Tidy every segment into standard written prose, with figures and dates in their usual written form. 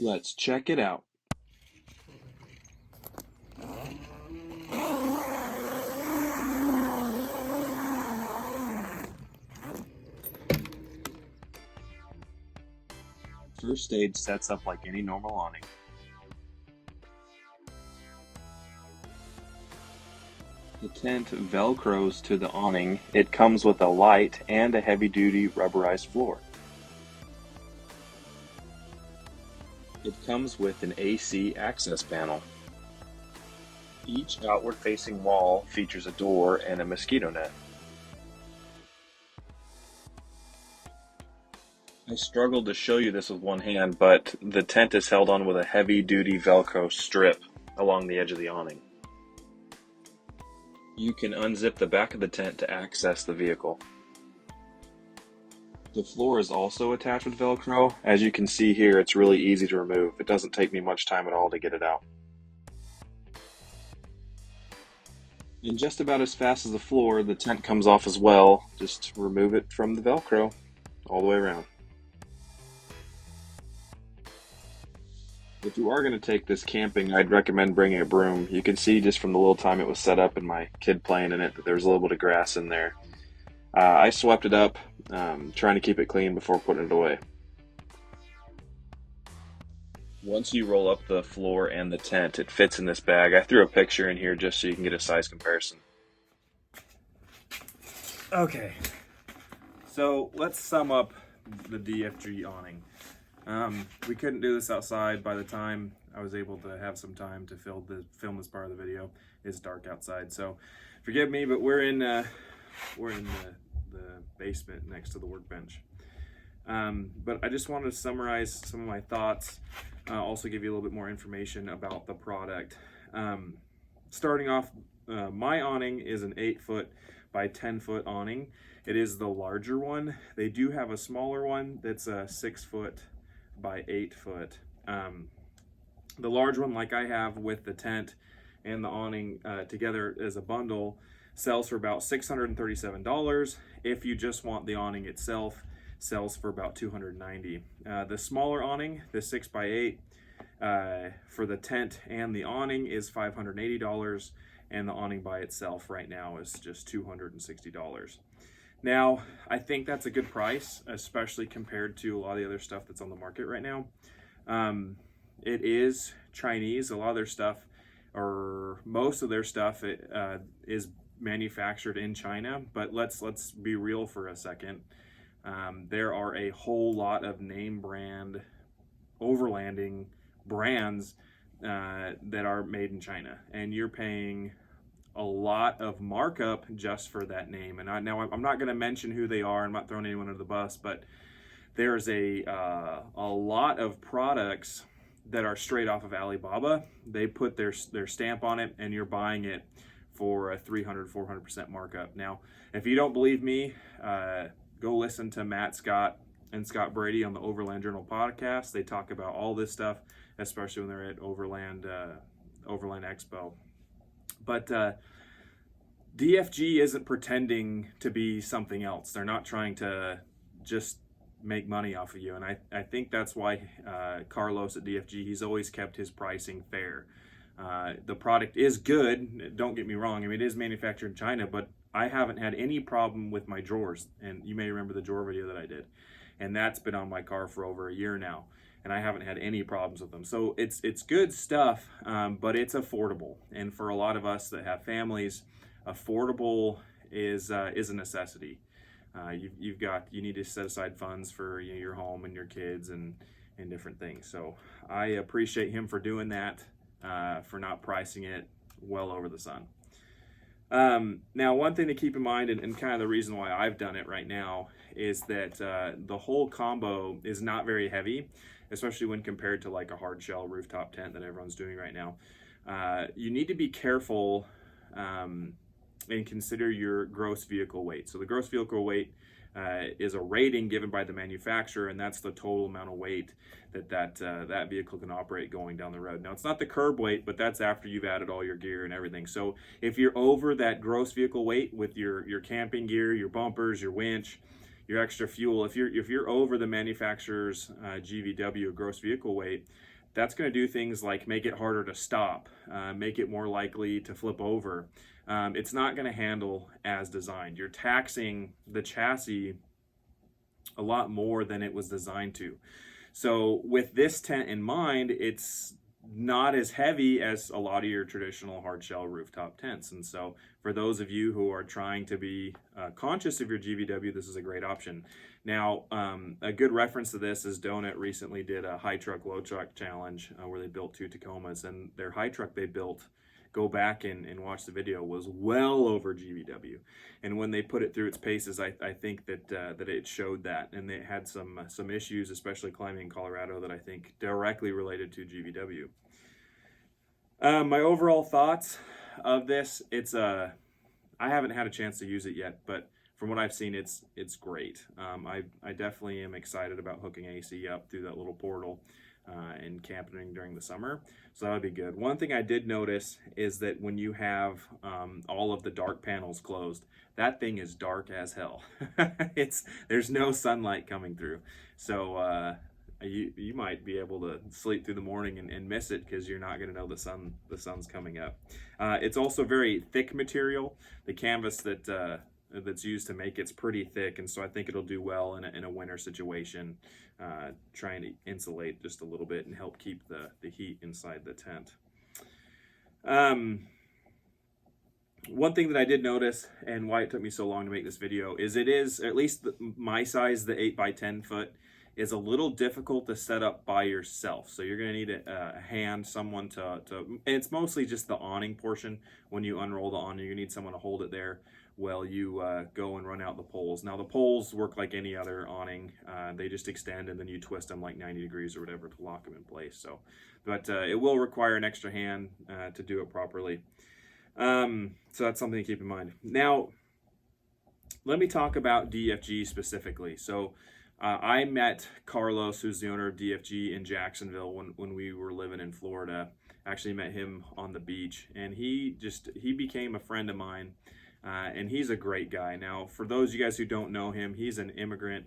Let's check it out. First stage sets up like any normal awning. The tent velcros to the awning. It comes with a light and a heavy-duty rubberized floor. It comes with an AC access panel. Each outward-facing wall features a door and a mosquito net. I struggled to show you this with one hand, but the tent is held on with a heavy-duty Velcro strip along the edge of the awning. You can unzip the back of the tent to access the vehicle. The floor is also attached with Velcro. As you can see here, it's really easy to remove. It doesn't take me much time at all to get it out. And just about as fast as the floor, the tent comes off as well. Just remove it from the Velcro all the way around. If you are going to take this camping, I'd recommend bringing a broom. You can see just from the little time it was set up and my kid playing in it that there's a little bit of grass in there. I swept it up, trying to keep it clean before putting it away. Once you roll up the floor and the tent, it fits in this bag. I threw a picture in here just so you can get a size comparison. Okay, so let's sum up the DFG awning. We couldn't do this outside. By the time I was able to have some time to film this part of the video, it's dark outside, so forgive me, but we're in the basement next to the workbench. But I just wanted to summarize some of my thoughts, also give you a little bit more information about the product. Starting off, my awning is an 8-foot by 10-foot awning. It is the larger one. They do have a smaller one that's a 6-foot by 8-foot. The large one, like I have with the tent and the awning together as a bundle, sells for about $637. If you just want the awning itself, sells for about $290. The smaller awning, the 6x8, for the tent and the awning is $580, and the awning by itself right now is just $260. Now, I think that's a good price, especially compared to a lot of the other stuff that's on the market right now. It is Chinese. A lot of their stuff, or most of their stuff, is manufactured in China. But let's be real for a second. There are a whole lot of name brand overlanding brands that are made in China, and you're paying a lot of markup just for that name. And I'm not going to mention who they are. I'm not throwing anyone under the bus, but there's a lot of products that are straight off of Alibaba. They put their stamp on it, and you're buying it for a 300-400% markup. Now, if you don't believe me, go listen to Matt Scott and Scott Brady on the Overland Journal podcast. They talk about all this stuff, especially when they're at Overland Expo. But DFG isn't pretending to be something else. They're not trying to just make money off of you. And I think that's why Carlos at DFG, he's always kept his pricing fair. The product is good, don't get me wrong. I mean, it is manufactured in China, but I haven't had any problem with my drawers. And you may remember the drawer video that I did. And that's been on my car for over a year now, and I haven't had any problems with them. So it's good stuff, but it's affordable. And for a lot of us that have families, affordable is a necessity. You need to set aside funds for your home and your kids and different things. So I appreciate him for doing that, for not pricing it well over the sun. Now, one thing to keep in mind, and kind of the reason why I've done it right now, is that the whole combo is not very heavy, especially when compared to like a hard shell rooftop tent that everyone's doing right now. You need to be careful and consider your gross vehicle weight. So the gross vehicle weight is a rating given by the manufacturer, and that's the total amount of weight that vehicle can operate going down the road. Now, it's not the curb weight, but that's after you've added all your gear and everything. So if you're over that gross vehicle weight with your camping gear, your bumpers, your winch, your extra fuel, if you're over the manufacturer's GVW gross vehicle weight, that's going to do things like make it harder to stop, make it more likely to flip over. It's not going to handle as designed. You're taxing the chassis a lot more than it was designed to. So with this tent in mind, it's not as heavy as a lot of your traditional hard shell rooftop tents. And so for those of you who are trying to be conscious of your GVW, this is a great option. Now, a good reference to this is Donut recently did a high truck, low truck challenge where they built 2 Tacomas, and their high truck they built, go back and watch the video, was well over GVW. And when they put it through its paces, I think that that it showed that, and they had some issues, especially climbing in Colorado, that I think directly related to GVW. My overall thoughts of this, I haven't had a chance to use it yet, but from what I've seen, it's great. I definitely am excited about hooking AC up through that little portal and camping during the summer, so that would be good. One thing I did notice is that when you have all of the dark panels closed, that thing is dark as hell. There's no sunlight coming through, so you might be able to sleep through the morning and miss it because you're not going to know the sun's coming up. It's also very thick material. The canvas that's used to make it's pretty thick, and so I think it'll do well in a winter situation, trying to insulate just a little bit and help keep the heat inside the tent. One thing that I did notice, and why it took me so long to make this video, is it is, at least my size, the 8x10 foot, is a little difficult to set up by yourself. So you're going to need a hand, someone to and it's mostly just the awning portion. When you unroll the awning, you need someone to hold it there while you go and run out the poles. Now the poles work like any other awning. They just extend and then you twist them like 90 degrees or whatever to lock them in place. So, but it will require an extra hand to do it properly. So that's something to keep in mind. Now, let me talk about DFG specifically. So I met Carlos, who's the owner of DFG, in Jacksonville when we were living in Florida. Actually met him on the beach, and he became a friend of mine, and he's a great guy. Now, for those of you guys who don't know him, he's an immigrant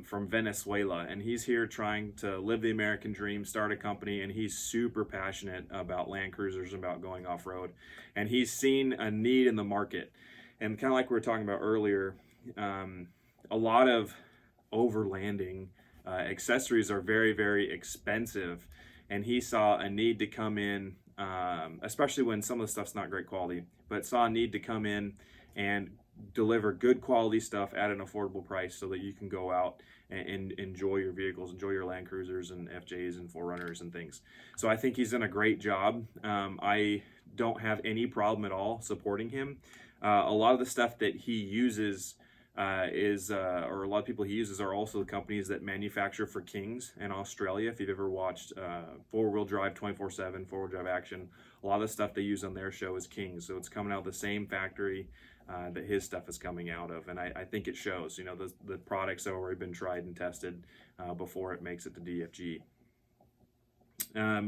from Venezuela, and he's here trying to live the American dream, start a company, and he's super passionate about Land Cruisers and about going off-road. And he's seen a need in the market. And kind of like we were talking about earlier, a lot of overlanding accessories are very, very expensive, and he saw a need to come in, especially when some of the stuff's not great quality, but saw a need to come in and deliver good quality stuff at an affordable price so that you can go out and enjoy your vehicles, enjoy your Land Cruisers and FJs and 4Runners and things. So I think he's done a great job. I don't have any problem at all supporting him. A lot of the stuff that he uses or a lot of people he uses are also the companies that manufacture for Kings in Australia. If you've ever watched 4-wheel drive 24/7, 4-wheel drive action, a lot of the stuff they use on their show is Kings. So it's coming out of the same factory that his stuff is coming out of, and I think it shows. You know, the products have already been tried and tested before it makes it to DFG.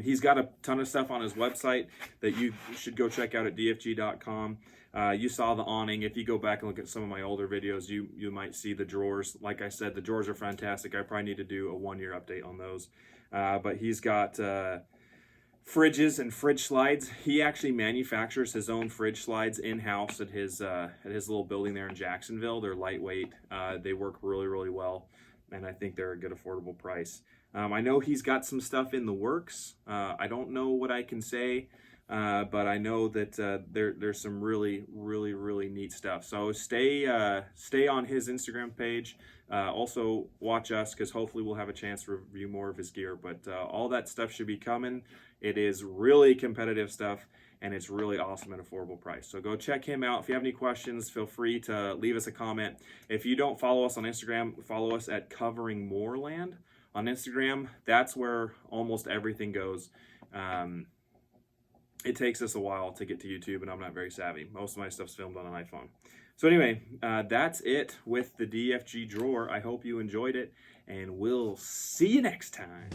He's got a ton of stuff on his website that you should go check out at dfg.com. You saw the awning. If you go back and look at some of my older videos, you might see the drawers. Like I said, the drawers are fantastic. I probably need to do a 1-year update on those. But he's got fridges and fridge slides. He actually manufactures his own fridge slides in-house at his little building there in Jacksonville. They're lightweight. They work really, really well, and I think they're a good affordable price. I know he's got some stuff in the works. I don't know what I can say, but I know that there's some really, really, really neat stuff. So stay on his Instagram page. Also watch us, because hopefully we'll have a chance to review more of his gear. But all that stuff should be coming. It is really competitive stuff, and it's really awesome at affordable price. So go check him out. If you have any questions, feel free to leave us a comment. If you don't follow us on Instagram, follow us at Covering Moorland on Instagram. That's where almost everything goes. It takes us a while to get to YouTube, and I'm not very savvy. Most of my stuff's filmed on an iPhone. So anyway, that's it with the DFG drawer. I hope you enjoyed it, and we'll see you next time.